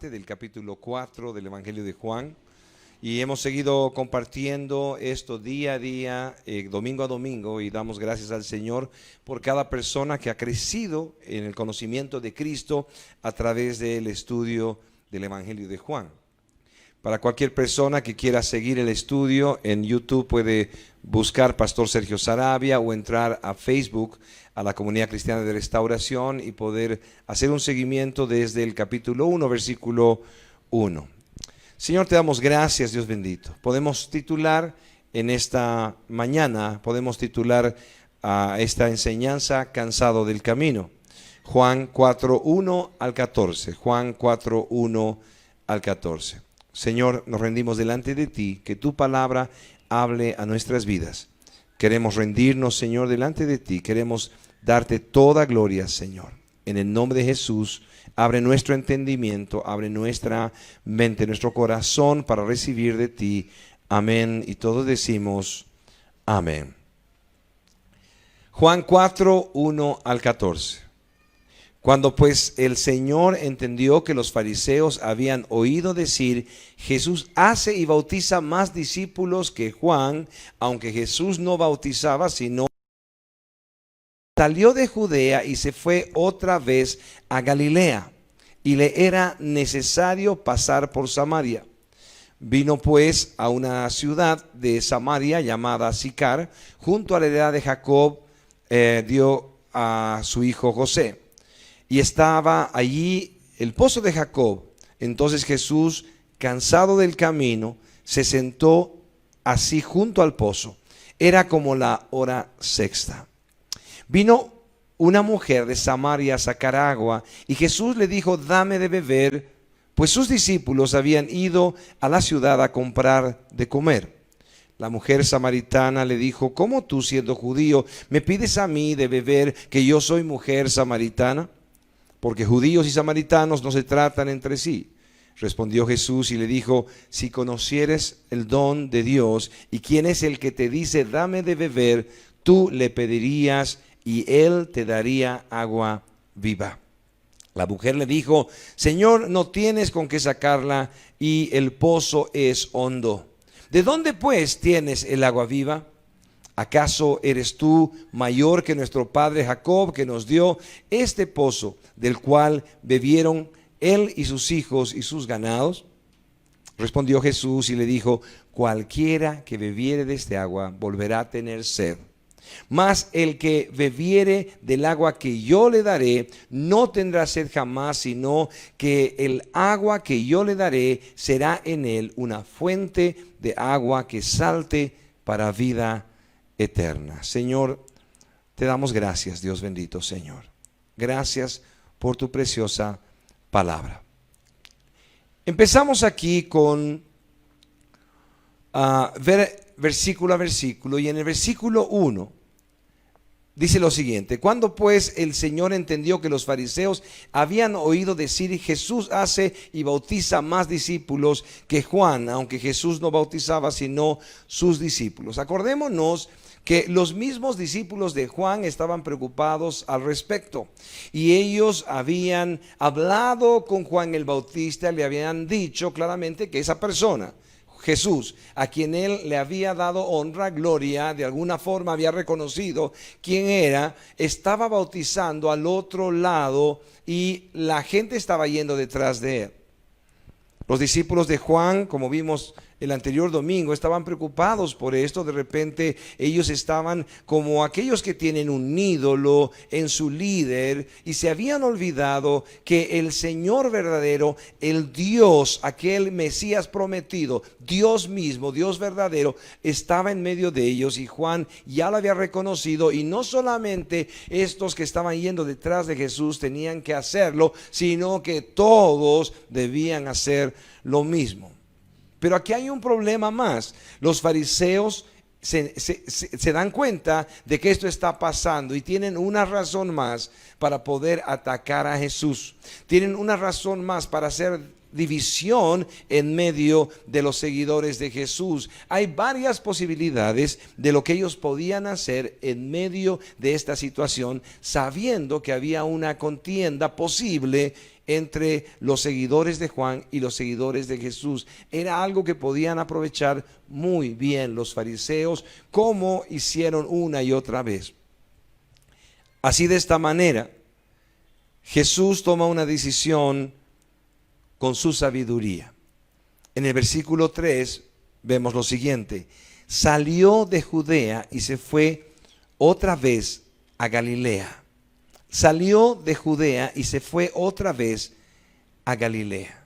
parte del capítulo 4 del Evangelio de Juan. Y hemos seguido compartiendo esto día a día, domingo a domingo, y damos gracias al Señor por cada persona que ha crecido en el conocimiento de Cristo a través del estudio del Evangelio de Juan. Para cualquier persona que quiera seguir el estudio, en YouTube puede buscar Pastor Sergio Saravia o entrar a Facebook, a la Comunidad Cristiana de Restauración, y poder hacer un seguimiento desde el capítulo 1, versículo 1. Señor, te damos gracias, Dios bendito. Podemos titular en esta mañana, podemos titular a esta enseñanza Cansado del Camino. Juan 4, 1 al 14. Juan 4, 1 al 14. Señor, nos rendimos delante de ti, que tu palabra hable a nuestras vidas. Queremos rendirnos, Señor, delante de ti. Queremos darte toda gloria, Señor. En el nombre de Jesús, abre nuestro entendimiento, abre nuestra mente, nuestro corazón para recibir de ti. Amén. Y todos decimos amén. Juan 4, 1 al 14. Cuando pues el Señor entendió que los fariseos habían oído decir, Jesús hace y bautiza más discípulos que Juan, aunque Jesús no bautizaba, sino salió de Judea y se fue otra vez a Galilea, y le era necesario pasar por Samaria. Vino pues a una ciudad de Samaria llamada Sicar, junto a la heredad de Jacob, dio a su hijo José. Y estaba allí el pozo de Jacob. Entonces Jesús, cansado del camino, se sentó así junto al pozo. Era como la hora sexta. Vino una mujer de Samaria a sacar agua, y Jesús le dijo, dame de beber, pues sus discípulos habían ido a la ciudad a comprar de comer. La mujer samaritana le dijo, ¿cómo tú, siendo judío, me pides a mí de beber, que yo soy mujer samaritana? Porque judíos y samaritanos no se tratan entre sí. Respondió Jesús y le dijo, si conocieres el don de Dios y quién es el que te dice, dame de beber, tú le pedirías y él te daría agua viva. La mujer le dijo, Señor, no tienes con qué sacarla y el pozo es hondo. ¿De dónde pues tienes el agua viva? ¿Acaso eres tú mayor que nuestro padre Jacob, que nos dio este pozo, del cual bebieron él y sus hijos y sus ganados? Respondió Jesús y le dijo, cualquiera que bebiere de este agua volverá a tener sed. Mas el que bebiere del agua que yo le daré, no tendrá sed jamás, sino que el agua que yo le daré será en él una fuente de agua que salte para vida eterna. Señor, te damos gracias, Dios bendito, Señor. Gracias por tu preciosa palabra. Empezamos aquí con ver versículo a versículo, y en el versículo 1 dice lo siguiente: cuando pues el Señor entendió que los fariseos habían oído decir, Jesús hace y bautiza más discípulos que Juan, aunque Jesús no bautizaba sino sus discípulos. Acordémonos que los mismos discípulos de Juan estaban preocupados al respecto, y ellos habían hablado con Juan el Bautista, le habían dicho claramente que esa persona, Jesús, a quien él le había dado honra, gloria, de alguna forma había reconocido quién era, estaba bautizando al otro lado y la gente estaba yendo detrás de él. Los discípulos de Juan, como vimos el anterior domingo, estaban preocupados por esto. De repente ellos estaban como aquellos que tienen un ídolo en su líder y se habían olvidado que el Señor verdadero, el Dios, aquel Mesías prometido, Dios mismo, Dios verdadero, estaba en medio de ellos, y Juan ya lo había reconocido. Y no solamente estos que estaban yendo detrás de Jesús tenían que hacerlo, sino que todos debían hacer lo mismo. Pero aquí hay un problema más. Los fariseos se dan cuenta de que esto está pasando y tienen una razón más para poder atacar a Jesús. Tienen una razón más para hacer división en medio de los seguidores de Jesús. Hay varias posibilidades de lo que ellos podían hacer en medio de esta situación, sabiendo que había una contienda posible entre los seguidores de Juan y los seguidores de Jesús. Era algo que podían aprovechar muy bien los fariseos, como hicieron una y otra vez. Así, de esta manera, Jesús toma una decisión con su sabiduría. En el versículo 3 vemos lo siguiente: salió de Judea y se fue otra vez a Galilea. Salió de Judea y se fue otra vez a Galilea.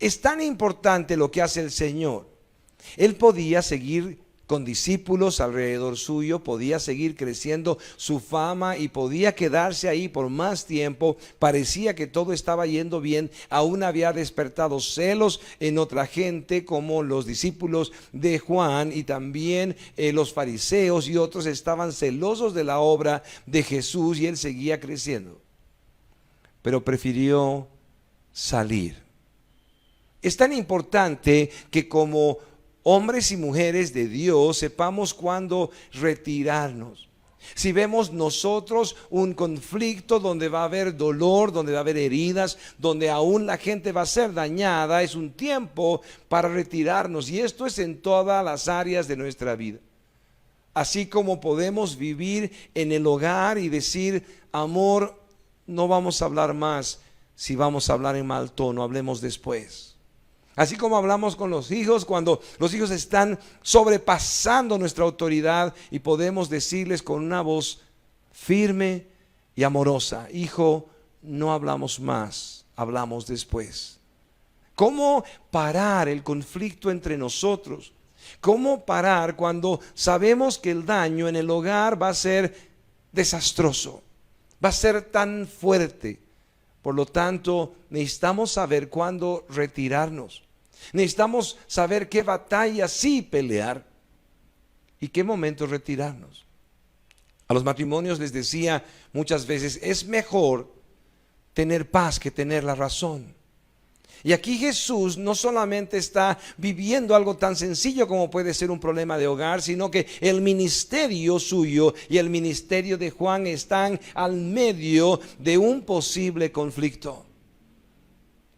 Es tan importante lo que hace el Señor. Él podía seguir con discípulos alrededor suyo, podía seguir creciendo su fama y podía quedarse ahí por más tiempo. Parecía que todo estaba yendo bien. Aún había despertado celos en otra gente, como los discípulos de Juan, y también los fariseos y otros estaban celosos de la obra de Jesús, y él seguía creciendo. Pero prefirió salir. Es tan importante que como hombres y mujeres de Dios sepamos cuándo retirarnos. Si vemos nosotros un conflicto donde va a haber dolor, donde va a haber heridas, donde aún la gente va a ser dañada, es un tiempo para retirarnos. Y esto es en todas las áreas de nuestra vida. Así como podemos vivir en el hogar y decir: amor, no vamos a hablar más. Si vamos a hablar en mal tono, hablemos después. Así como hablamos con los hijos cuando los hijos están sobrepasando nuestra autoridad, y podemos decirles con una voz firme y amorosa: hijo, no hablamos más, hablamos después. ¿Cómo parar el conflicto entre nosotros? ¿Cómo parar cuando sabemos que el daño en el hogar va a ser desastroso, va a ser tan fuerte? Por lo tanto, necesitamos saber cuándo retirarnos. Necesitamos saber qué batalla sí pelear y qué momento retirarnos. A los matrimonios les decía muchas veces: es mejor tener paz que tener la razón. Y aquí Jesús no solamente está viviendo algo tan sencillo como puede ser un problema de hogar, sino que el ministerio suyo y el ministerio de Juan están al medio de un posible conflicto.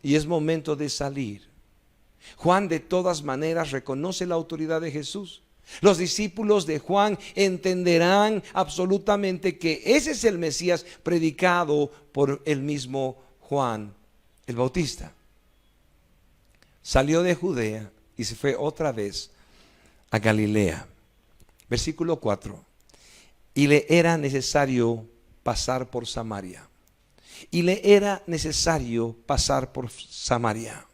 Y es momento de salir. Juan de todas maneras reconoce la autoridad de Jesús. Los discípulos de Juan entenderán absolutamente que ese es el Mesías predicado por el mismo Juan el Bautista. Salió de Judea y se fue otra vez a Galilea. Versículo 4. Y le era necesario pasar por Samaria. Y le era necesario pasar por Samaria.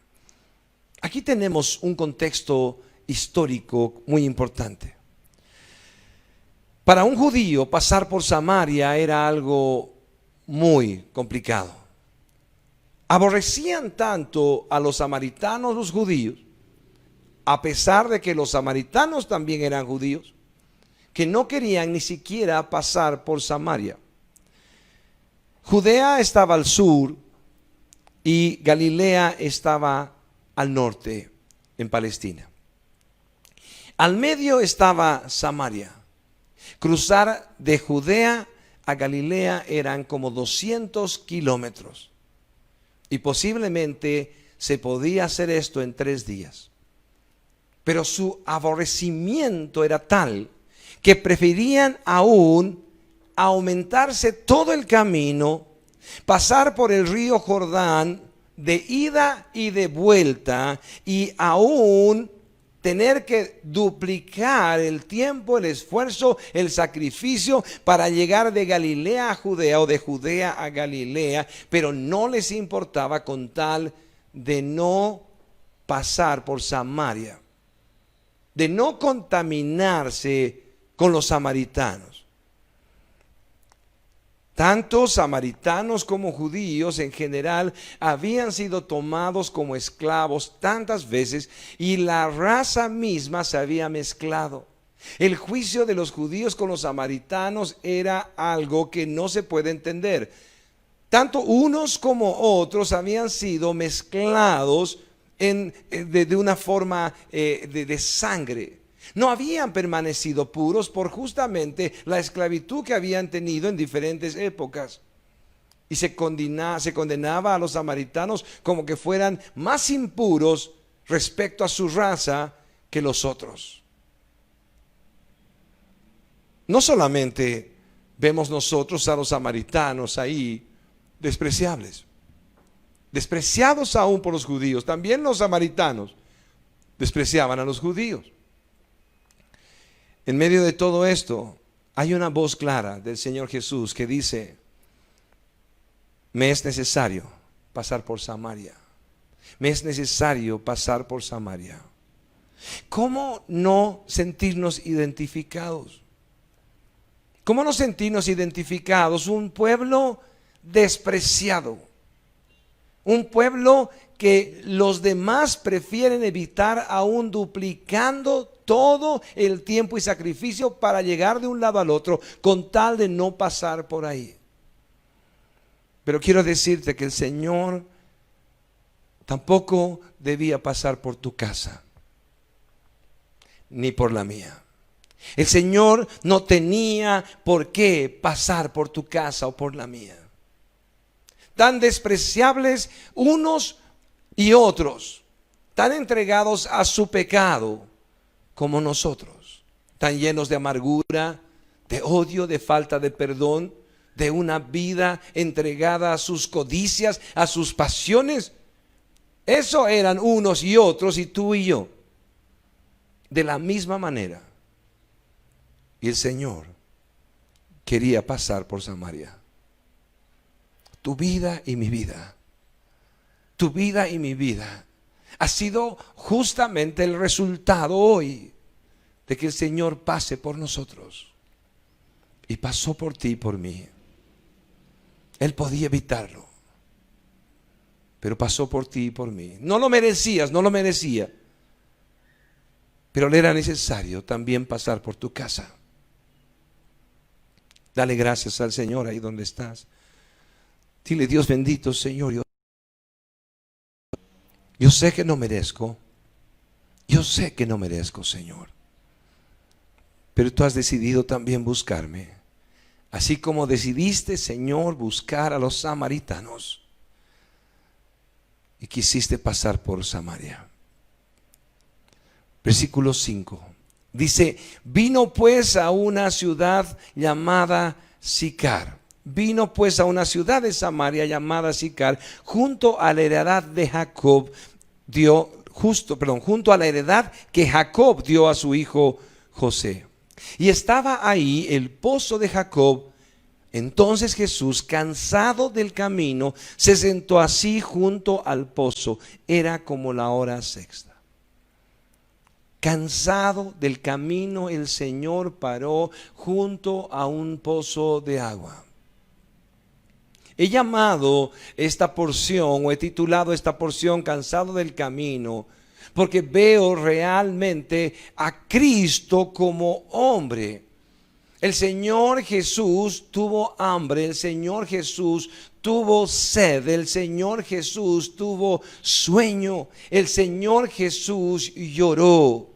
Aquí tenemos un contexto histórico muy importante. Para un judío, pasar por Samaria era algo muy complicado. Aborrecían tanto a los samaritanos los judíos, a pesar de que los samaritanos también eran judíos, que no querían ni siquiera pasar por Samaria. Judea estaba al sur y Galilea estaba al norte, en Palestina. Al medio estaba Samaria. Cruzar de Judea a Galilea eran como 200 kilómetros. Y posiblemente se podía hacer esto en 3 días. Pero su aborrecimiento era tal que preferían aún aumentarse todo el camino, pasar por el río Jordán de ida y de vuelta, y aún tener que duplicar el tiempo, el esfuerzo, el sacrificio para llegar de Galilea a Judea o de Judea a Galilea, pero no les importaba con tal de no pasar por Samaria, de no contaminarse con los samaritanos. Tanto samaritanos como judíos en general habían sido tomados como esclavos tantas veces, y la raza misma se había mezclado. El juicio de los judíos con los samaritanos era algo que no se puede entender. Tanto unos como otros habían sido mezclados de una forma de sangre. No habían permanecido puros por justamente la esclavitud que habían tenido en diferentes épocas. Y se condenaba a los samaritanos como que fueran más impuros respecto a su raza que los otros. No solamente vemos nosotros a los samaritanos ahí despreciables, despreciados aún por los judíos, también los samaritanos despreciaban a los judíos. En medio de todo esto hay una voz clara del Señor Jesús que dice: me es necesario pasar por Samaria. Me es necesario pasar por Samaria. ¿Cómo no sentirnos identificados? ¿Cómo no sentirnos identificados? Un pueblo despreciado. Un pueblo que los demás prefieren evitar, aún duplicando todo el tiempo y sacrificio para llegar de un lado al otro con tal de no pasar por ahí. Pero quiero decirte que el Señor tampoco debía pasar por tu casa, ni por la mía. El Señor no tenía por qué pasar por tu casa o por la mía. Tan despreciables unos y otros, tan entregados a su pecado como nosotros, tan llenos de amargura, de odio, de falta de perdón, de una vida entregada a sus codicias, a sus pasiones. Eso eran unos y otros, y tú y yo, de la misma manera. Y el Señor quería pasar por Samaria. Tu vida y mi vida, tu vida y mi vida, ha sido justamente el resultado hoy de que el Señor pase por nosotros. Y pasó por ti y por mí. Él podía evitarlo, pero pasó por ti y por mí. No lo merecías, no lo merecía, pero le era necesario también pasar por tu casa. Dale gracias al Señor ahí donde estás. Dile: Dios bendito, Señor, yo sé que no merezco. Yo sé que no merezco, Señor, pero tú has decidido también buscarme. Así como decidiste, Señor, buscar a los samaritanos y quisiste pasar por Samaria. Versículo 5 dice: vino pues a una ciudad llamada Sicar. Vino pues a una ciudad de Samaria llamada Sicar, junto a la heredad de Jacob junto a la heredad que Jacob dio a su hijo José. Y estaba ahí el pozo de Jacob. Entonces Jesús, cansado del camino, se sentó así junto al pozo. Era como la hora sexta. Cansado del camino, el Señor paró junto a un pozo de agua. He llamado esta porción, o he titulado esta porción, Cansado del camino, porque veo realmente a Cristo como hombre. El Señor Jesús tuvo hambre, el Señor Jesús tuvo sed, el Señor Jesús tuvo sueño, el Señor Jesús lloró,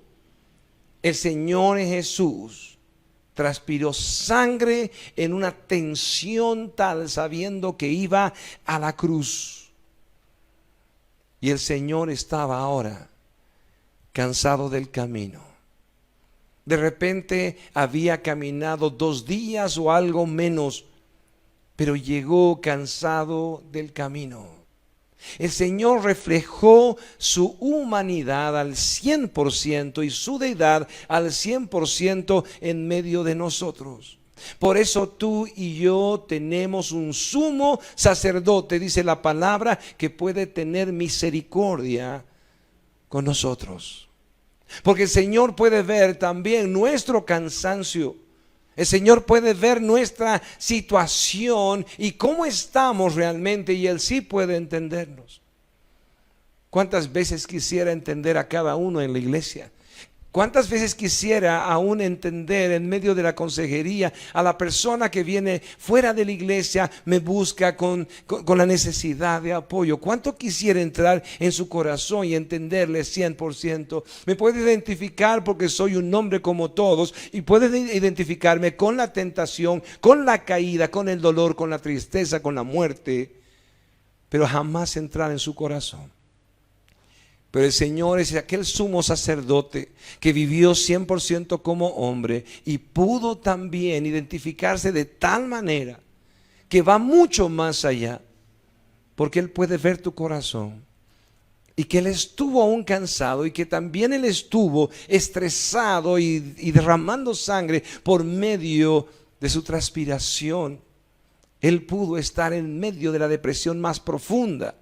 el Señor Jesús transpiró sangre en una tensión tal, sabiendo que iba a la cruz. Y el Señor estaba ahora cansado del camino. De repente había caminado 2 días o algo menos, pero llegó cansado del camino. El Señor reflejó su humanidad al 100% y su deidad al 100% en medio de nosotros. Por eso tú y yo tenemos un sumo sacerdote, dice la palabra, que puede tener misericordia con nosotros. Porque el Señor puede ver también nuestro cansancio. El Señor puede ver nuestra situación y cómo estamos realmente, y Él sí puede entendernos. ¿Cuántas veces quisiera entender a cada uno en la iglesia? ¿Cuántas veces quisiera aún entender en medio de la consejería a la persona que viene fuera de la iglesia, me busca con la necesidad de apoyo? ¿Cuánto quisiera entrar en su corazón y entenderle 100%? Me puede identificar porque soy un hombre como todos y puede identificarme con la tentación, con la caída, con el dolor, con la tristeza, con la muerte, pero jamás entrar en su corazón. Pero el Señor es aquel sumo sacerdote que vivió 100% como hombre y pudo también identificarse de tal manera que va mucho más allá, porque Él puede ver tu corazón y que Él estuvo aún cansado y que también Él estuvo estresado y derramando sangre por medio de su transpiración. Él pudo estar en medio de la depresión más profunda.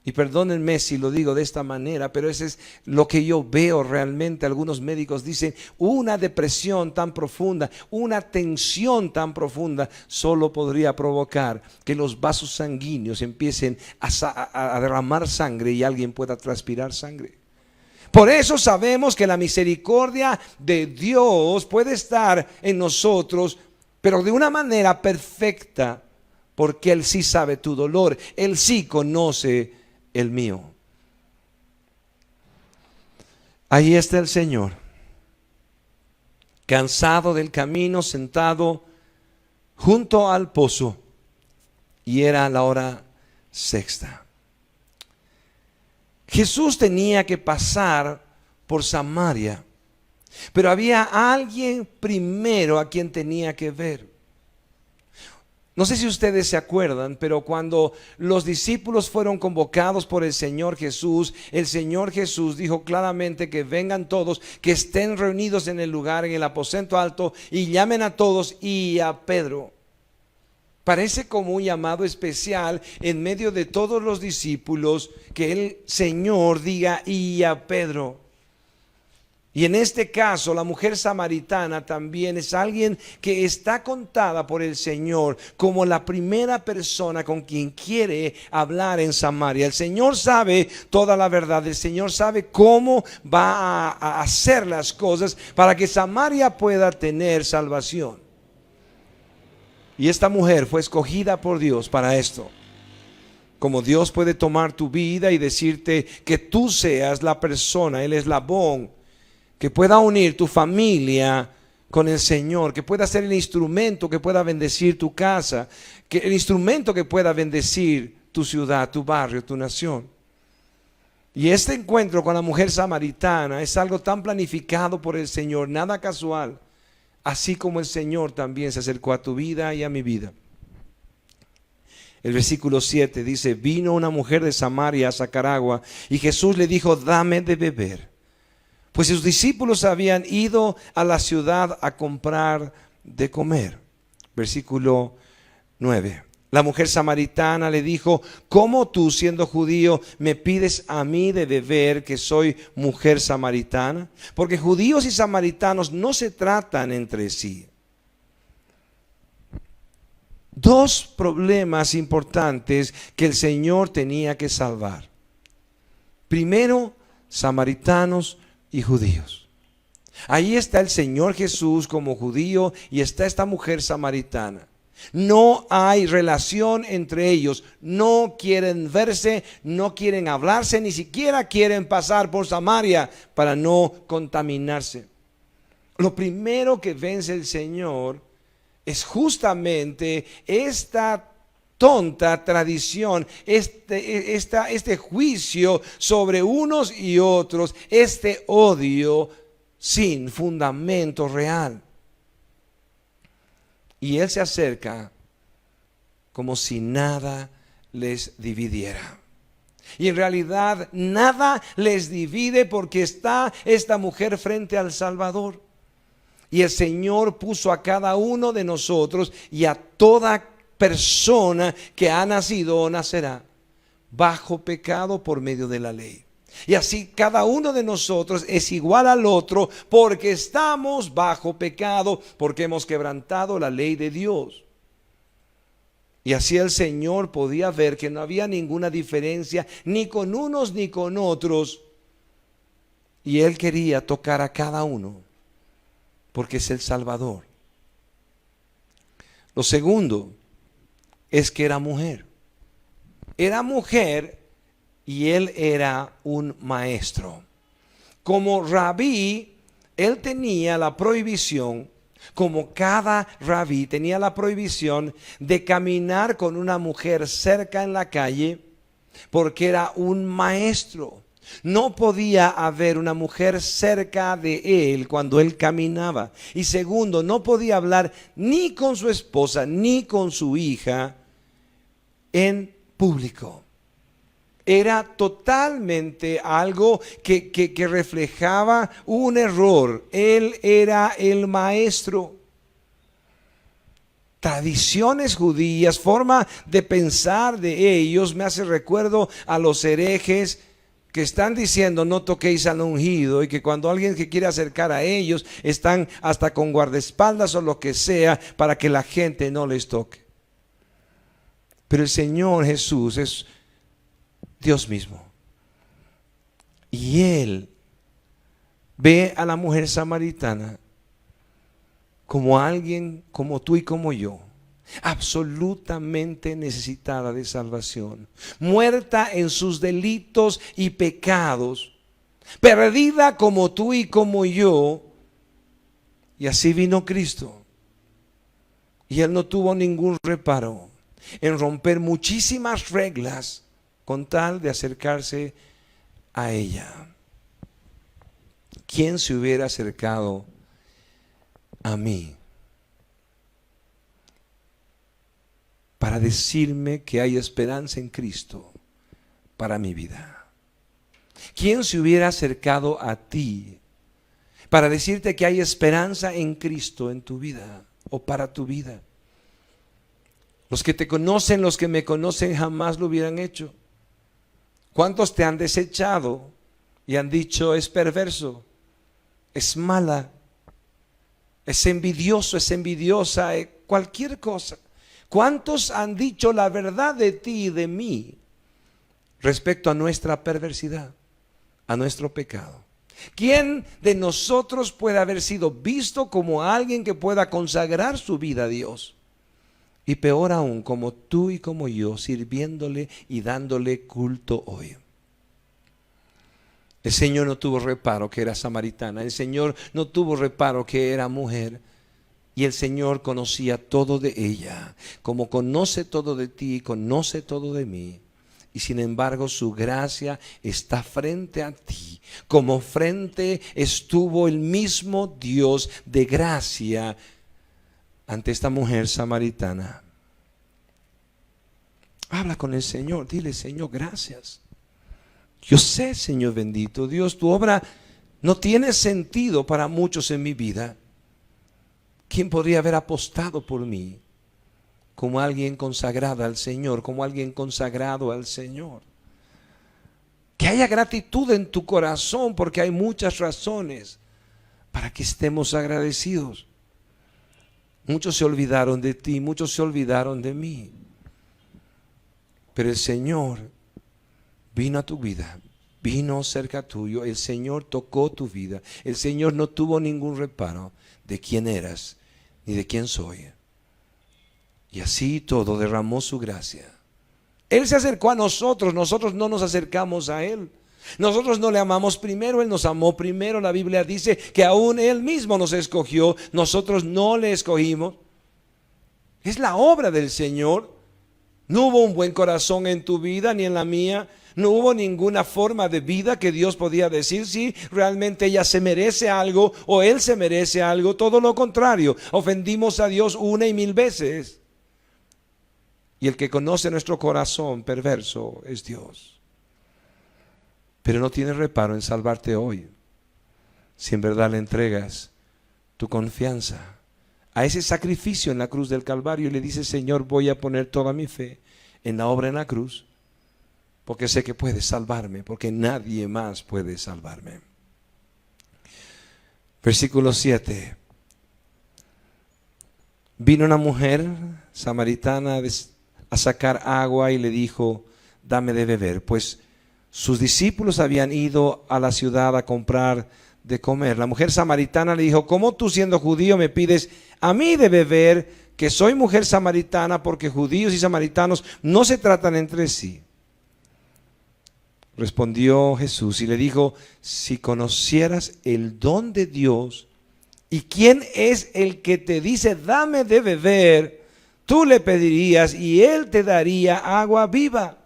Y perdónenme si lo digo de esta manera, pero eso es lo que yo veo realmente. Algunos médicos dicen, una depresión tan profunda, una tensión tan profunda, solo podría provocar que los vasos sanguíneos empiecen a derramar sangre y alguien pueda transpirar sangre. Por eso sabemos que la misericordia de Dios puede estar en nosotros, pero de una manera perfecta, porque Él sí sabe tu dolor, Él sí conoce el mío. Ahí está el Señor, cansado del camino, sentado junto al pozo, y era la hora sexta. Jesús tenía que pasar por Samaria, pero había alguien primero a quien tenía que ver. No sé si ustedes se acuerdan, pero cuando los discípulos fueron convocados por el Señor Jesús dijo claramente que vengan todos, que estén reunidos en el lugar, en el aposento alto, y llamen a todos y a Pedro. Parece como un llamado especial en medio de todos los discípulos que el Señor diga y a Pedro. Y en este caso la mujer samaritana también es alguien que está contada por el Señor como la primera persona con quien quiere hablar en Samaria. El Señor sabe toda la verdad, el Señor sabe cómo va a hacer las cosas para que Samaria pueda tener salvación. Y esta mujer fue escogida por Dios para esto. Como Dios puede tomar tu vida y decirte que tú seas la persona, el eslabón que pueda unir tu familia con el Señor, que pueda ser el instrumento que pueda bendecir tu casa, que el instrumento que pueda bendecir tu ciudad, tu barrio, tu nación. Y este encuentro con la mujer samaritana es algo tan planificado por el Señor, nada casual, así como el Señor también se acercó a tu vida y a mi vida. El versículo 7 dice, vino una mujer de Samaria a sacar agua y Jesús le dijo, dame de beber. Pues sus discípulos habían ido a la ciudad a comprar de comer. Versículo 9. La mujer samaritana le dijo, ¿cómo tú, siendo judío, me pides a mí de beber, que soy mujer samaritana? Porque judíos y samaritanos no se tratan entre sí. Dos problemas importantes que el Señor tenía que salvar. Primero, samaritanos y judíos. Ahí está el Señor Jesús como judío y está esta mujer samaritana. No hay relación entre ellos, no quieren verse, no quieren hablarse, ni siquiera quieren pasar por Samaria para no contaminarse. Lo primero que vence el Señor es justamente esta tonta tradición, este juicio sobre unos y otros, este odio sin fundamento real. Y Él se acerca como si nada les dividiera. Y en realidad nada les divide, porque está esta mujer frente al Salvador. Y el Señor puso a cada uno de nosotros y a toda persona que ha nacido o nacerá bajo pecado por medio de la ley. Y así cada uno de nosotros es igual al otro, porque estamos bajo pecado, porque hemos quebrantado la ley de Dios. Y así el Señor podía ver que no había ninguna diferencia ni con unos ni con otros, Y Él quería tocar a cada uno, porque es el Salvador. Lo segundo es que era mujer. Era mujer y Él era un maestro. Como rabí, Él tenía la prohibición, como cada rabí tenía la prohibición de caminar con una mujer cerca en la calle, porque era un maestro. No podía haber una mujer cerca de él cuando él caminaba. Y segundo, no podía hablar ni con su esposa ni con su hija en público. Era totalmente algo que reflejaba un error. Él era el maestro. Tradiciones judías, forma de pensar de ellos me hace recuerdo a los herejes que están diciendo no toquéis al ungido, y que cuando alguien que quiere acercar a ellos están hasta con guardaespaldas o lo que sea para que la gente no les toque. Pero el Señor Jesús es Dios mismo, y Él ve a la mujer samaritana como alguien como tú y como yo, absolutamente necesitada de salvación, muerta en sus delitos y pecados, perdida como tú y como yo. Y así vino Cristo, y Él no tuvo ningún reparo en romper muchísimas reglas con tal de acercarse a ella. ¿Quién se hubiera acercado a mí para decirme que hay esperanza en Cristo para mi vida? ¿Quién se hubiera acercado a ti para decirte que hay esperanza en Cristo en tu vida o para tu vida? Los que te conocen, los que me conocen, jamás lo hubieran hecho. ¿Cuántos te han desechado y han dicho es perverso, es mala, es envidioso, es envidiosa, cualquier cosa? ¿Cuántos han dicho la verdad de ti y de mí respecto a nuestra perversidad, a nuestro pecado? ¿Quién de nosotros puede haber sido visto como alguien que pueda consagrar su vida a Dios? Y peor aún, como tú y como yo, sirviéndole y dándole culto hoy. El Señor no tuvo reparo que era samaritana. El Señor no tuvo reparo que era mujer. Y el Señor conocía todo de ella, como conoce todo de ti, conoce todo de mí. Y sin embargo su gracia está frente a ti, como frente estuvo el mismo Dios de gracia ante esta mujer samaritana. Habla con el Señor, dile: Señor, gracias. Yo sé, Señor bendito Dios, tu obra no tiene sentido para muchos en mi vida. ¿Quién podría haber apostado por mí como alguien consagrada al Señor, como alguien consagrado al Señor? Que haya gratitud en tu corazón, porque hay muchas razones para que estemos agradecidos. Muchos se olvidaron de ti, muchos se olvidaron de mí, pero el Señor vino a tu vida, vino cerca tuyo. El Señor tocó tu vida. El Señor no tuvo ningún reparo de quién eras ni de quién soy. Y así todo derramó su gracia. Él se acercó a nosotros, nosotros no nos acercamos a Él. Nosotros no le amamos primero, Él nos amó primero. La Biblia dice que aún Él mismo nos escogió, nosotros no le escogimos. Es la obra del Señor. No hubo un buen corazón en tu vida ni en la mía. No hubo ninguna forma de vida que Dios podía decir si realmente ella se merece algo o Él se merece algo. Todo lo contrario, ofendimos a Dios una y mil veces. Y el que conoce nuestro corazón perverso es Dios. Pero no tiene reparo en salvarte hoy, si en verdad le entregas tu confianza a ese sacrificio en la cruz del Calvario y le dices: Señor, voy a poner toda mi fe en la obra en la cruz, porque sé que puedes salvarme, porque nadie más puede salvarme. Versículo 7. Vino una mujer samaritana a sacar agua y le dijo: dame de beber, pues Sus discípulos habían ido a la ciudad a comprar de comer. La mujer samaritana le dijo: ¿cómo tú, siendo judío, me pides a mí de beber, que soy mujer samaritana? Porque judíos y samaritanos no se tratan entre sí. Respondió Jesús y le dijo: si conocieras el don de Dios y quién es el que te dice dame de beber, tú le pedirías y él te daría agua viva.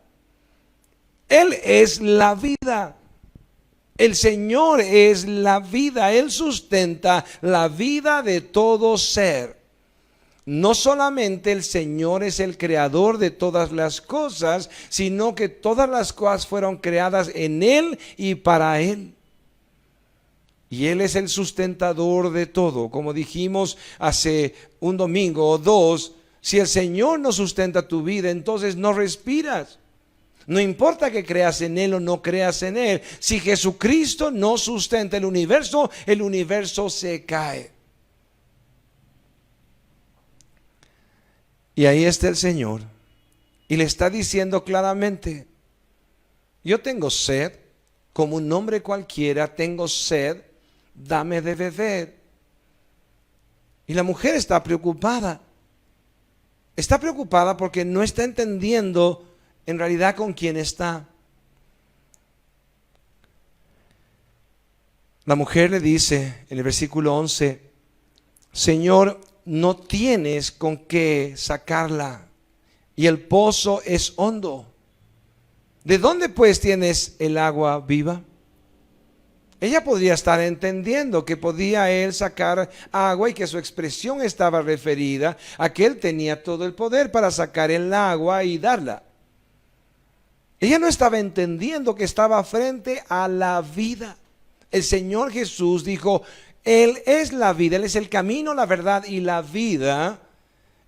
Él es la vida. El Señor es la vida. Él sustenta la vida de todo ser. No solamente el Señor es el creador de todas las cosas, sino que todas las cosas fueron creadas en Él y para Él. Y Él es el sustentador de todo. Como dijimos hace un domingo o dos, si el Señor no sustenta tu vida, entonces no respiras. No importa que creas en Él o no creas en Él. Si Jesucristo no sustenta el universo se cae. Y ahí está el Señor. Y le está diciendo claramente: yo tengo sed, como un hombre cualquiera, tengo sed, dame de beber. Y la mujer está preocupada. Está preocupada porque no está entendiendo en realidad con quién está. La mujer le dice en el versículo 11: Señor, no tienes con qué sacarla y el pozo es hondo. ¿De dónde pues tienes el agua viva? Ella podría estar entendiendo que podía él sacar agua y que su expresión estaba referida a que él tenía todo el poder para sacar el agua y darla. Ella no estaba entendiendo que estaba frente a la vida. El Señor Jesús dijo: Él es la vida, Él es el camino, la verdad y la vida,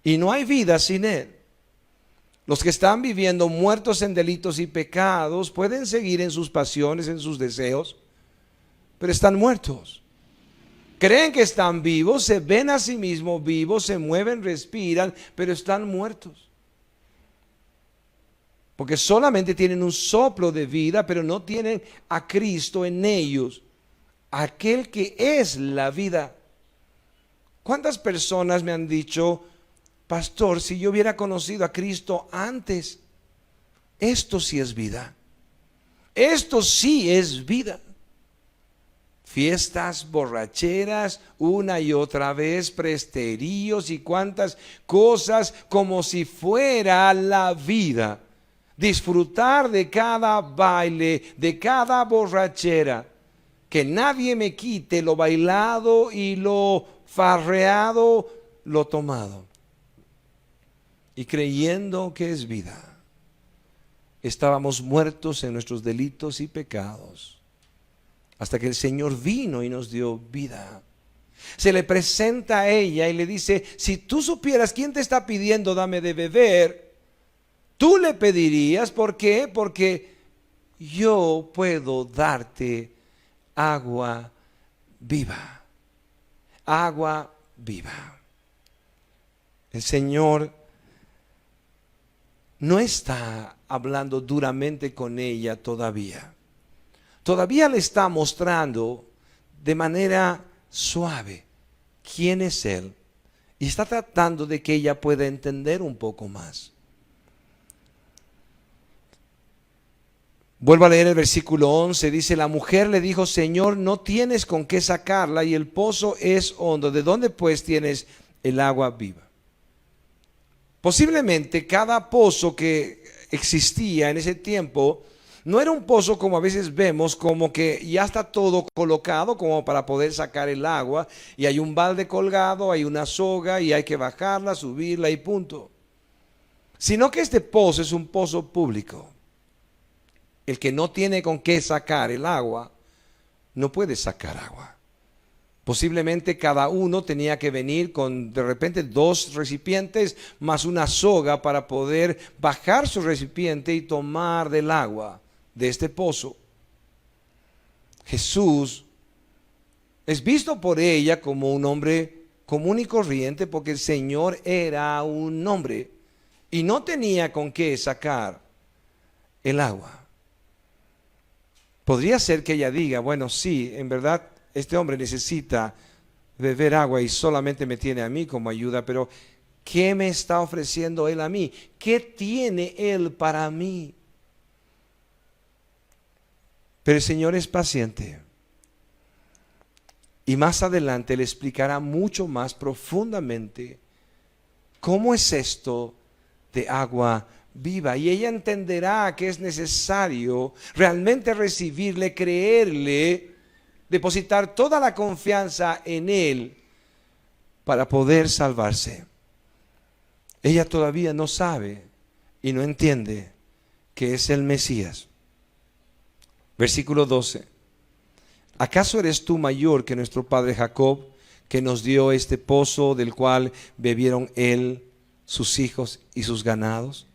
y no hay vida sin Él. Los que están viviendo muertos en delitos y pecados pueden seguir en sus pasiones, en sus deseos, pero están muertos. Creen que están vivos, se ven a sí mismos vivos, se mueven, respiran, pero están muertos. Porque solamente tienen un soplo de vida, pero no tienen a Cristo en ellos, aquel que es la vida. ¿Cuántas personas me han dicho: pastor, si yo hubiera conocido a Cristo antes, esto sí es vida? Esto sí es vida. Fiestas, borracheras, una y otra vez, presteríos y cuantas cosas como si fuera la vida. Disfrutar de cada baile, de cada borrachera. Que nadie me quite lo bailado y lo farreado, lo tomado. Y creyendo que es vida, estábamos muertos en nuestros delitos y pecados, hasta que el Señor vino y nos dio vida. Se le presenta a ella y le dice: si tú supieras quién te está pidiendo dame de beber, tú le pedirías. ¿Por qué? Porque yo puedo darte agua viva. Agua viva. El Señor no está hablando duramente con ella todavía. Todavía le está mostrando de manera suave quién es Él. Y está tratando de que ella pueda entender un poco más. Vuelvo a leer el versículo 11, dice: la mujer le dijo: Señor, no tienes con qué sacarla y el pozo es hondo. ¿De dónde pues tienes el agua viva? Posiblemente cada pozo que existía en ese tiempo no era un pozo como a veces vemos, como que ya está todo colocado como para poder sacar el agua, y hay un balde colgado, hay una soga y hay que bajarla, subirla y punto. Sino que este pozo es un pozo público. El que no tiene con qué sacar el agua, no puede sacar agua. Posiblemente cada uno tenía que venir con de repente 2 recipientes más una soga para poder bajar su recipiente y tomar del agua de este pozo. Jesús es visto por ella como un hombre común y corriente, porque el Señor era un hombre y no tenía con qué sacar el agua. Podría ser que ella diga, bueno, sí, en verdad este hombre necesita beber agua y solamente me tiene a mí como ayuda, pero ¿qué me está ofreciendo él a mí? ¿Qué tiene él para mí? Pero el Señor es paciente. Y más adelante le explicará mucho más profundamente cómo es esto de agua viva. Y ella entenderá que es necesario realmente recibirle, creerle, depositar toda la confianza en Él para poder salvarse. Ella todavía no sabe y no entiende que es el Mesías. Versículo 12. ¿Acaso eres tú mayor que nuestro padre Jacob, que nos dio este pozo del cual bebieron él, sus hijos y sus ganados?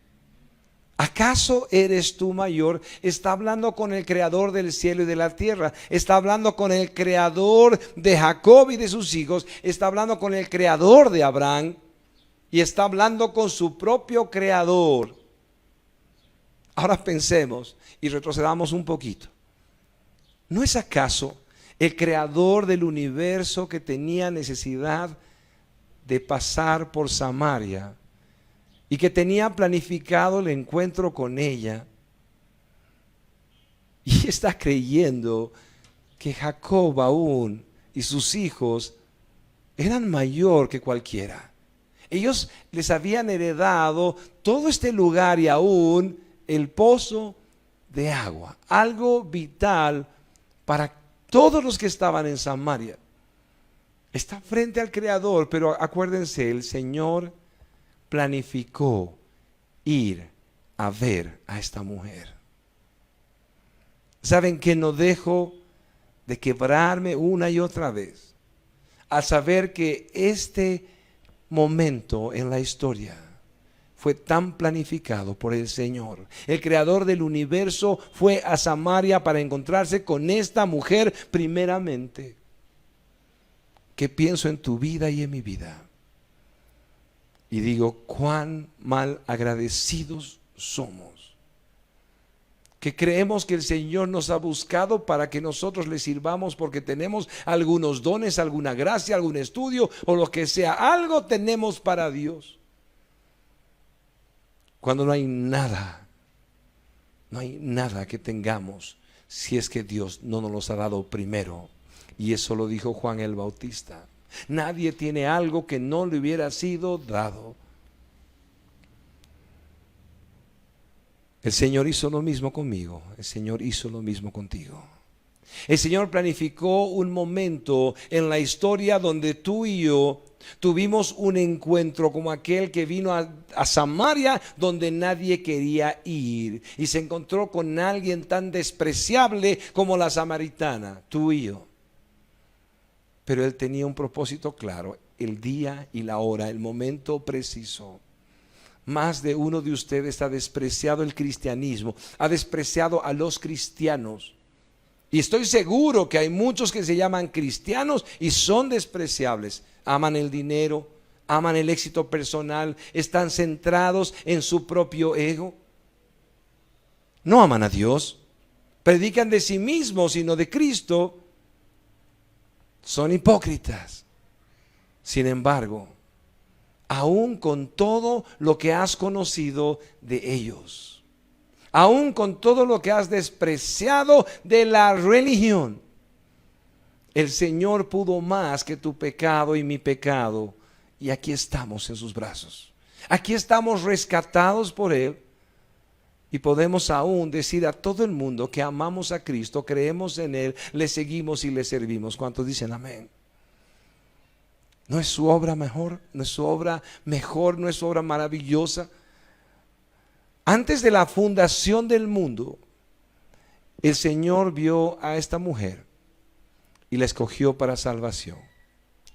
¿Acaso eres tú mayor? Está hablando con el creador del cielo y de la tierra. Está hablando con el creador de Jacob y de sus hijos. Está hablando con el creador de Abraham. Y está hablando con su propio creador. Ahora pensemos y retrocedamos un poquito. ¿No es acaso el creador del universo que tenía necesidad de pasar por Samaria y que tenía planificado el encuentro con ella? Y está creyendo que Jacob aún y sus hijos eran mayor que cualquiera. Ellos les habían heredado todo este lugar y aún el pozo de agua, algo vital para todos los que estaban en Samaria. Está frente al Creador, pero acuérdense, el Señor planificó ir a ver a esta mujer. ¿Saben que no dejo de quebrarme una y otra vez al saber que este momento en la historia fue tan planificado por el Señor? El creador del universo fue a Samaria para encontrarse con esta mujer primeramente. ¿Qué pienso en tu vida y en mi vida? Y digo, cuán mal agradecidos somos, que creemos que el Señor nos ha buscado para que nosotros le sirvamos porque tenemos algunos dones, alguna gracia, algún estudio o lo que sea. Algo tenemos para Dios. Cuando no hay nada que tengamos si es que Dios no nos los ha dado primero. Y eso lo dijo Juan el Bautista. Nadie tiene algo que no le hubiera sido dado. El Señor hizo lo mismo conmigo. El Señor hizo lo mismo contigo. El Señor planificó un momento en la historia donde tú y yo tuvimos un encuentro como aquel que vino a Samaria, donde nadie quería ir, y se encontró con alguien tan despreciable como la samaritana, tú y yo. Pero Él tenía un propósito claro, el día y la hora, el momento preciso. Más de uno de ustedes ha despreciado el cristianismo, ha despreciado a los cristianos. Y estoy seguro que hay muchos que se llaman cristianos y son despreciables. Aman el dinero, aman el éxito personal, están centrados en su propio ego. No aman a Dios, predican de sí mismos y no de Cristo. Son hipócritas. Sin embargo, aún con todo lo que has conocido de ellos, aún con todo lo que has despreciado de la religión, el Señor pudo más que tu pecado y mi pecado. Y aquí estamos en sus brazos. Aquí estamos rescatados por Él. Y podemos aún decir a todo el mundo que amamos a Cristo, creemos en Él, le seguimos y le servimos. ¿Cuántos dicen amén? ¿No es su obra mejor? ¿No es su obra mejor? ¿No es su obra maravillosa? Antes de la fundación del mundo, el Señor vio a esta mujer y la escogió para salvación.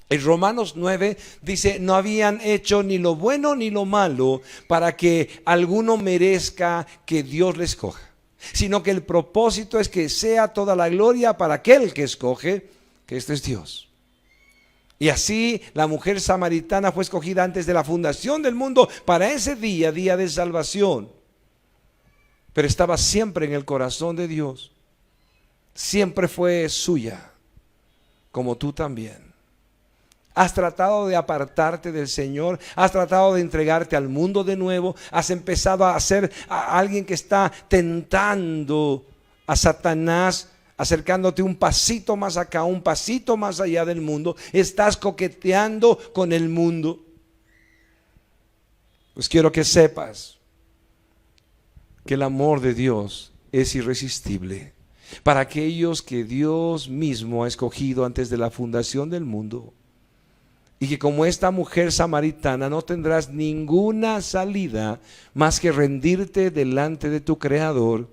En Romanos 9 dice, no habían hecho ni lo bueno ni lo malo para que alguno merezca que Dios le escoja, sino que el propósito es que sea toda la gloria para aquel que escoge, que este es Dios. Y así la mujer samaritana fue escogida antes de la fundación del mundo para ese día, día de salvación. Pero estaba siempre en el corazón de Dios. siempre fue suya, como tú también. Has tratado de apartarte del Señor, has tratado de entregarte al mundo de nuevo, has empezado a ser alguien que está tentando a Satanás, acercándote un pasito más acá, un pasito más allá del mundo. Estás coqueteando con el mundo. Pues quiero que sepas que el amor de Dios es irresistible para aquellos que Dios mismo ha escogido antes de la fundación del mundo. Y que como esta mujer samaritana no tendrás ninguna salida más que rendirte delante de tu Creador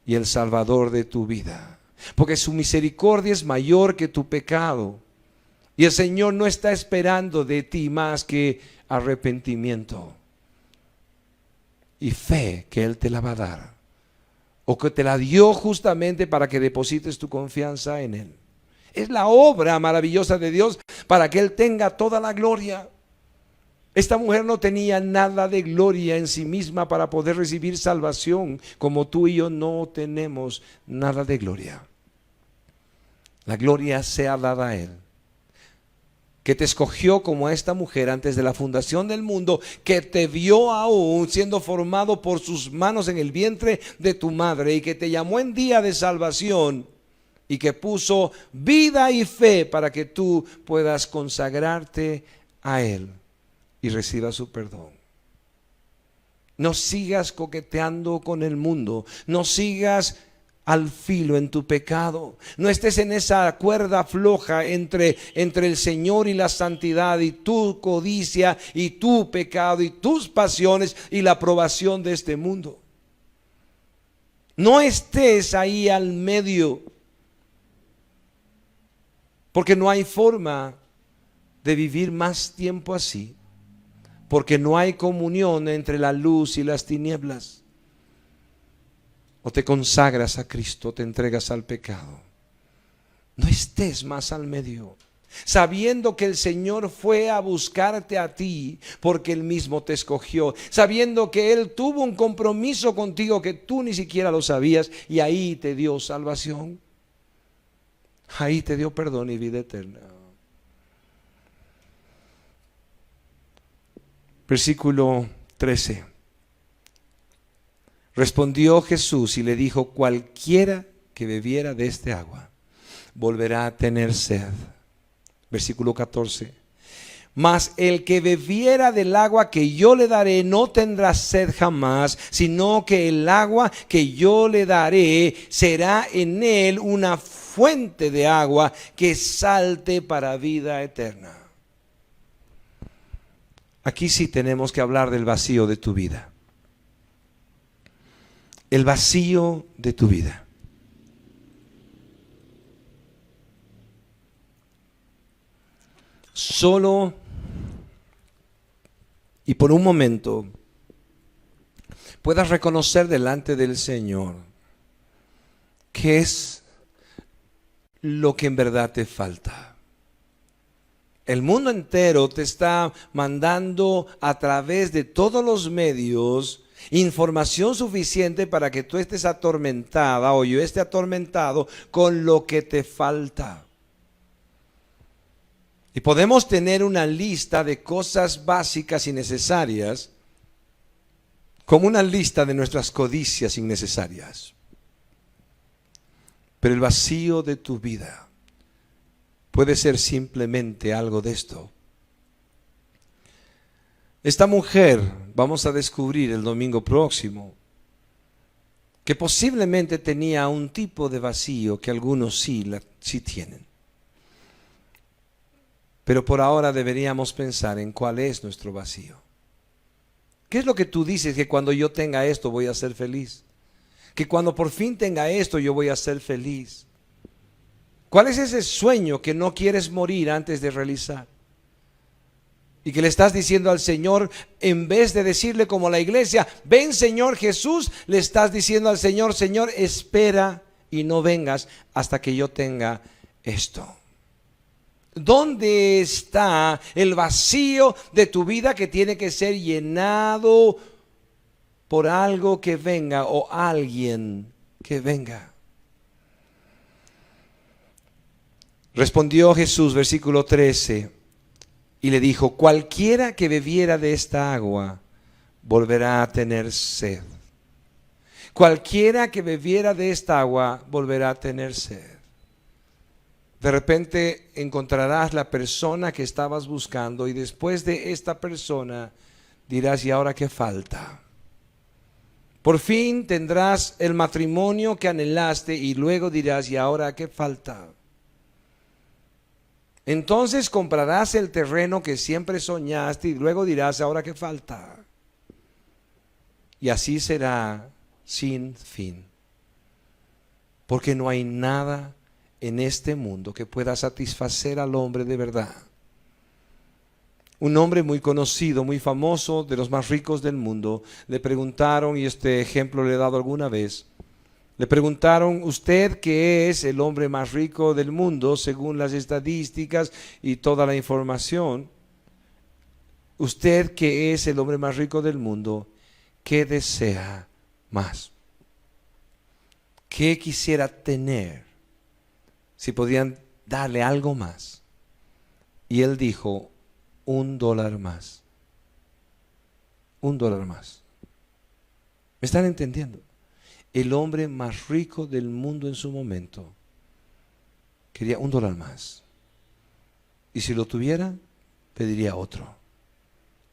y el Salvador de tu vida. Porque su misericordia es mayor que tu pecado. Y el Señor no está esperando de ti más que arrepentimiento y fe que Él te la va a dar, o que te la dio justamente para que deposites tu confianza en Él. Es la obra maravillosa de Dios para que Él tenga toda la gloria. Esta mujer no tenía nada de gloria en sí misma para poder recibir salvación, como tú y yo no tenemos nada de gloria. La gloria sea dada a Él, que te escogió como a esta mujer antes de la fundación del mundo, que te vio aún siendo formado por sus manos en el vientre de tu madre, y que te llamó en día de salvación, y que puso vida y fe para que tú puedas consagrarte a Él y recibas su perdón. No sigas coqueteando con el mundo, no sigas al filo en tu pecado, no estés en esa cuerda floja entre el Señor y la santidad, y tu codicia y tu pecado y tus pasiones y la aprobación de este mundo. No estés ahí al medio, porque no hay forma de vivir más tiempo así, porque no hay comunión entre la luz y las tinieblas. O te consagras a Cristo, te entregas al pecado. No estés más al medio, sabiendo que el Señor fue a buscarte a ti porque Él mismo te escogió, sabiendo que Él tuvo un compromiso contigo que tú ni siquiera lo sabías, y ahí te dio salvación, ahí te dio perdón y vida eterna. Versículo 13. Respondió Jesús y le dijo: cualquiera que bebiera de este agua volverá a tener sed. Versículo 14. Mas el que bebiera del agua que yo le daré no tendrá sed jamás, sino que el agua que yo le daré será en él una fuente de agua que salte para vida eterna. Aquí sí tenemos que hablar del vacío de tu vida. El vacío de tu vida. Solo y por un momento puedas reconocer delante del Señor qué es lo que en verdad te falta. El mundo entero te está mandando a través de todos los medios información suficiente para que tú estés atormentada o yo esté atormentado con lo que te falta. Y podemos tener una lista de cosas básicas y necesarias, como una lista de nuestras codicias innecesarias. Pero el vacío de tu vida puede ser simplemente algo de esto. Esta mujer, vamos a descubrir el domingo próximo, que posiblemente tenía un tipo de vacío que algunos sí tienen. Pero por ahora deberíamos pensar en cuál es nuestro vacío. ¿Qué es lo que tú dices que cuando yo tenga esto voy a ser feliz? Que cuando por fin tenga esto yo voy a ser feliz. ¿Cuál es ese sueño que no quieres morir antes de realizar? Y que le estás diciendo al Señor, en vez de decirle como la iglesia, ven Señor Jesús, le estás diciendo al Señor, Señor, espera y no vengas hasta que yo tenga esto. ¿Dónde está el vacío de tu vida que tiene que ser llenado por algo que venga o alguien que venga? Respondió Jesús, versículo 13, y le dijo: cualquiera que bebiera de esta agua volverá a tener sed. Cualquiera que bebiera de esta agua volverá a tener sed. De repente encontrarás la persona que estabas buscando y después de esta persona dirás: ¿y ahora qué falta? Por fin tendrás el matrimonio que anhelaste y luego dirás: ¿y ahora qué falta? Entonces comprarás el terreno que siempre soñaste y luego dirás: ¿ahora qué falta? Y así será sin fin. Porque no hay nada en este mundo que pueda satisfacer al hombre de verdad. Un hombre muy conocido, muy famoso, de los más ricos del mundo, le preguntaron, y este ejemplo le he dado alguna vez, le preguntaron: ¿usted qué es el hombre más rico del mundo según las estadísticas y toda la información? ¿Usted que es el hombre más rico del mundo, qué desea más? ¿Qué quisiera tener si podían darle algo más? Y él dijo: $1 más. $1 más. ¿Me están entendiendo? El hombre más rico del mundo en su momento quería $1 más. Y si lo tuviera, pediría otro.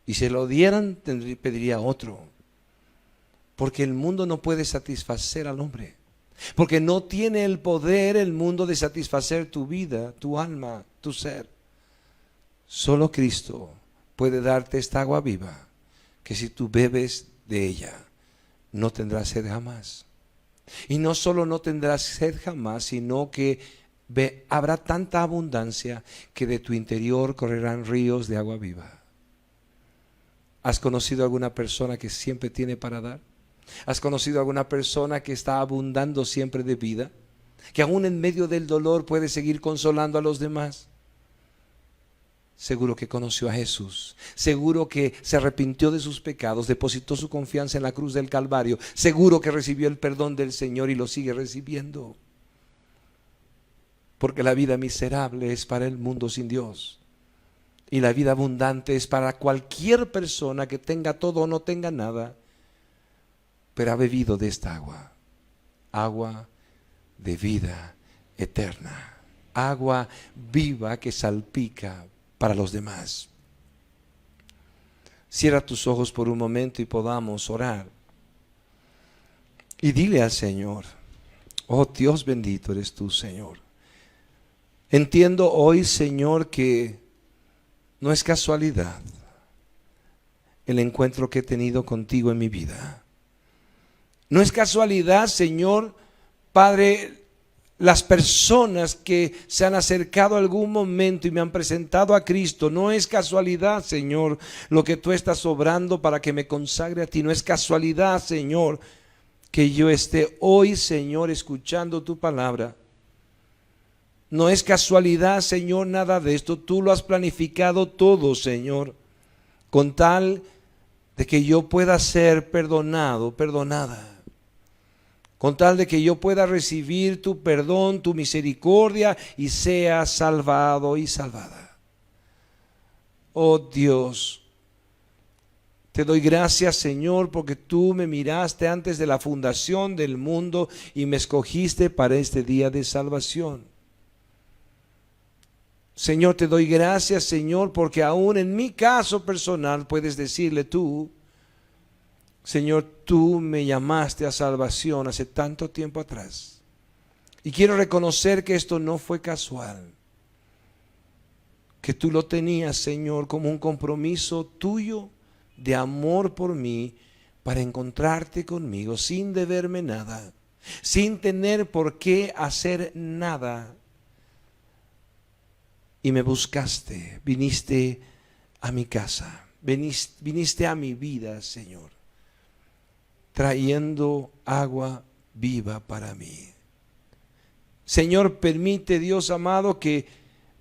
Y si lo dieran, pediría otro. Porque el mundo no puede satisfacer al hombre. Porque no tiene el poder el mundo de satisfacer tu vida, tu alma, tu ser. Solo Cristo puede darte esta agua viva, que si tú bebes de ella, no tendrás sed jamás. Y no solo no tendrás sed jamás, sino que habrá tanta abundancia que de tu interior correrán ríos de agua viva. ¿Has conocido alguna persona que siempre tiene para dar? ¿Has conocido alguna persona que está abundando siempre de vida? Que aún en medio del dolor puede seguir consolando a los demás. Seguro que conoció a Jesús, seguro que se arrepintió de sus pecados, depositó su confianza en la cruz del Calvario, seguro que recibió el perdón del Señor y lo sigue recibiendo. Porque la vida miserable es para el mundo sin Dios y la vida abundante es para cualquier persona que tenga todo o no tenga nada, pero ha bebido de esta agua, agua de vida eterna, agua viva que salpica para los demás. Cierra tus ojos por un momento y podamos orar. Y dile al Señor: oh Dios bendito eres tú, Señor. Entiendo hoy, Señor, que no es casualidad el encuentro que he tenido contigo en mi vida. No es casualidad, Señor, Padre, las personas que se han acercado a algún momento y me han presentado a Cristo. No es casualidad, Señor, lo que tú estás obrando para que me consagre a ti. No es casualidad, Señor, que yo esté hoy, Señor, escuchando tu palabra. No es casualidad, Señor, nada de esto. Tú lo has planificado todo, Señor, con tal de que yo pueda ser perdonado, perdonada. Con tal de que yo pueda recibir tu perdón, tu misericordia y sea salvado y salvada. Oh Dios, te doy gracias, Señor, porque tú me miraste antes de la fundación del mundo y me escogiste para este día de salvación. Señor, te doy gracias, Señor, porque aún en mi caso personal puedes decirle tú: Señor, tú me llamaste a salvación hace tanto tiempo atrás. Y quiero reconocer que esto no fue casual. Que tú lo tenías, Señor, como un compromiso tuyo de amor por mí para encontrarte conmigo sin deberme nada, sin tener por qué hacer nada. Y me buscaste, viniste a mi casa, viniste a mi vida, Señor, trayendo agua viva para mí. Señor, permite, Dios amado, que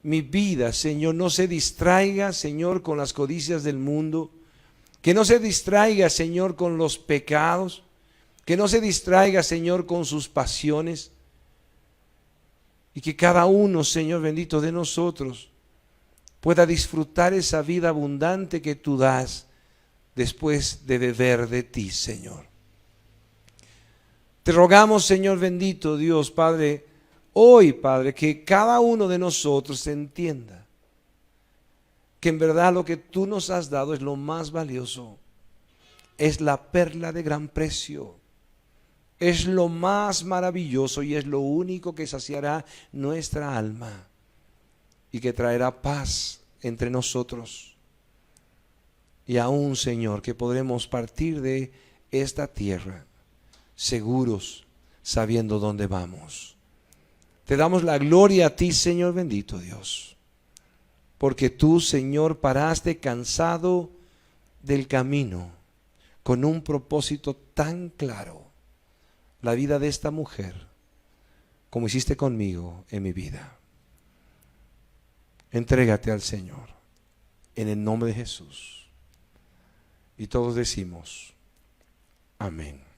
mi vida, Señor, no se distraiga, Señor, con las codicias del mundo, que no se distraiga, Señor, con los pecados, que no se distraiga, Señor, con sus pasiones, Y que cada uno, Señor bendito, de nosotros pueda disfrutar esa vida abundante que tú das después de beber de ti, Señor. Te rogamos, Señor bendito, Dios, Padre, hoy, Padre, que cada uno de nosotros entienda que en verdad lo que tú nos has dado es lo más valioso, es la perla de gran precio, es lo más maravilloso y es lo único que saciará nuestra alma y que traerá paz entre nosotros. Y aún, Señor, que podremos partir de esta tierra seguros, sabiendo dónde vamos. Te damos la gloria a ti, Señor bendito Dios, porque tú, Señor, paraste cansado del camino con un propósito tan claro, la vida de esta mujer, como hiciste conmigo en mi vida. Entrégate al Señor en el nombre de Jesús. Y todos decimos, amén.